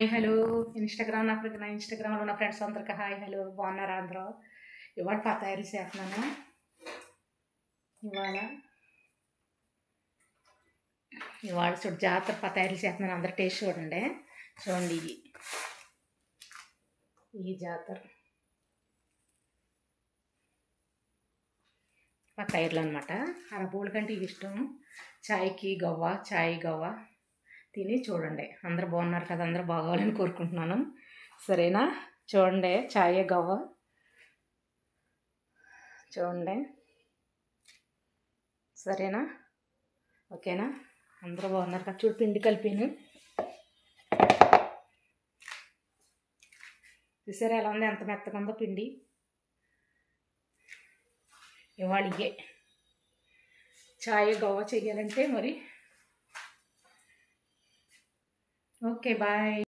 Hello నా ఇన్స్టాగ్రామ్లో ఉన్న ఫ్రెండ్స్ అందరికి హాయ్ హలో బాగున్నారా అందరూ. ఇవాళ పతాయిలు చేస్తున్నాను. ఇవాళ చూడు జాతర పతాయిలు చేస్తున్నాను. అందరు టేస్ట్ చూడండి. చూడండి ఈ జాతర పతాయిలు అనమాట. అరబోళ్ళ కంటే ఇవి ఇష్టం. చాయ్ గవ్వ తిని చూడండి. అందరు బాగున్నారు కదా, అందరూ బాగోవాలని కోరుకుంటున్నాను. సరేనా? చూడండి చాయ్ గవ్వ చూడండి. సరేనా? ఓకేనా? అందరూ బాగున్నారు కదా. చూడు పిండి కలిపాను. చూసారా ఎలా ఉంది, ఎంత మెత్తగా ఉందో పిండి. ఇవాళ ఇవే చాయ్ గవ్వ చెయ్యాలంటే మరి. Okay bye.